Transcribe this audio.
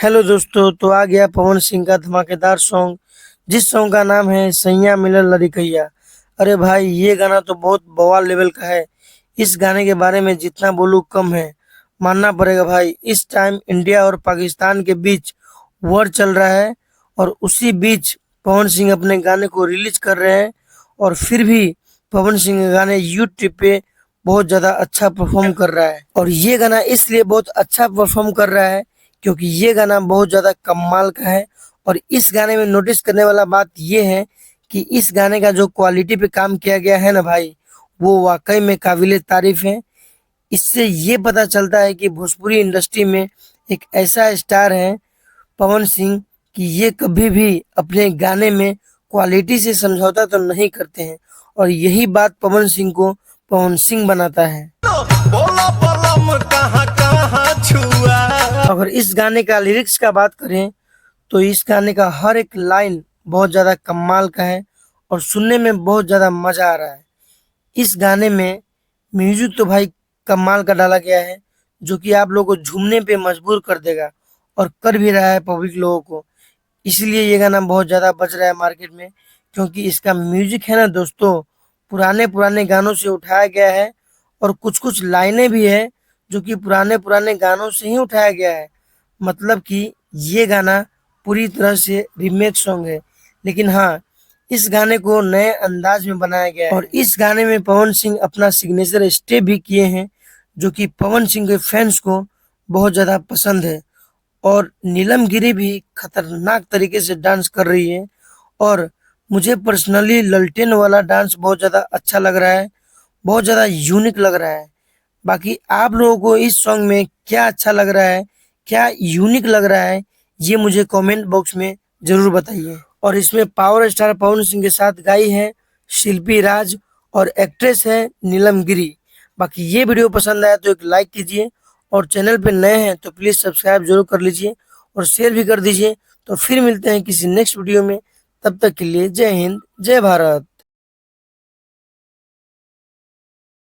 Hello दोस्तों, तो आ गया पवन सिंह का धमाकेदार सॉन्ग जिस सॉन्ग का नाम है सैया मिलल लड़कैया। अरे भाई, ये गाना तो बहुत बवाल लेवल का है। इस गाने के बारे में जितना बोलूं कम है। मानना पड़ेगा भाई, इस टाइम इंडिया और पाकिस्तान के बीच वॉर चल रहा है और उसी बीच पवन सिंह अपने गाने को रिलीज कर रहे हैं। और फिर भी पवन सिंह का गाने यूट्यूब पे बहुत ज्यादा अच्छा परफॉर्म कर रहा है। और ये गाना इसलिए बहुत अच्छा परफॉर्म कर रहा है क्योंकि ये गाना बहुत ज्यादा कमाल का है। और इस गाने में नोटिस करने वाला बात ये है कि इस गाने का जो क्वालिटी पे काम किया गया है ना भाई, वो वाकई में काबिले तारीफ है। इससे ये पता चलता है कि भोजपुरी इंडस्ट्री में एक ऐसा स्टार है पवन सिंह कि ये कभी भी अपने गाने में क्वालिटी से समझौता तो नहीं करते हैं। और यही बात पवन सिंह को पवन सिंह बनाता है। बोला बलम कहाँ कहाँ छुआ। अगर इस गाने का लिरिक्स का बात करें तो इस गाने का हर एक लाइन बहुत ज्यादा कमाल का है और सुनने में बहुत ज्यादा मजा आ रहा है। इस गाने में म्यूजिक तो भाई कमाल का डाला गया है जो कि आप लोगों को झूमने पे मजबूर कर देगा और कर भी रहा है पब्लिक लोगों को। इसलिए ये गाना बहुत ज्यादा बज रहा है मार्केट में, क्योंकि इसका म्यूजिक है ना दोस्तों, पुराने पुराने गानों से उठाया गया है। और कुछ कुछ लाइनें भी है जो कि पुराने पुराने गानों से ही उठाया गया है। मतलब कि ये गाना पूरी तरह से रीमेक सॉन्ग है, लेकिन हाँ, इस गाने को नए अंदाज में बनाया गया है। और इस गाने में पवन सिंह अपना सिग्नेचर स्टेप भी किए हैं जो कि पवन सिंह के फैंस को बहुत ज्यादा पसंद है। और नीलम गिरी भी खतरनाक तरीके से डांस कर रही है। और मुझे पर्सनली ललटेन वाला डांस बहुत ज्यादा अच्छा लग रहा है, बहुत ज्यादा यूनिक लग रहा है। बाकी आप लोगों को इस सॉन्ग में क्या अच्छा लग रहा है, क्या यूनिक लग रहा है, ये मुझे कमेंट बॉक्स में जरूर बताइए। और इसमें पावर स्टार पवन सिंह के साथ गाई है शिल्पी राज और एक्ट्रेस है नीलम गिरी। बाकी ये वीडियो पसंद आया तो एक लाइक कीजिए और चैनल पे नए हैं तो प्लीज सब्सक्राइब जरूर कर लीजिए और शेयर भी कर दीजिए। तो फिर मिलते हैं किसी नेक्स्ट वीडियो में, तब तक के लिए जय हिंद जय भारत।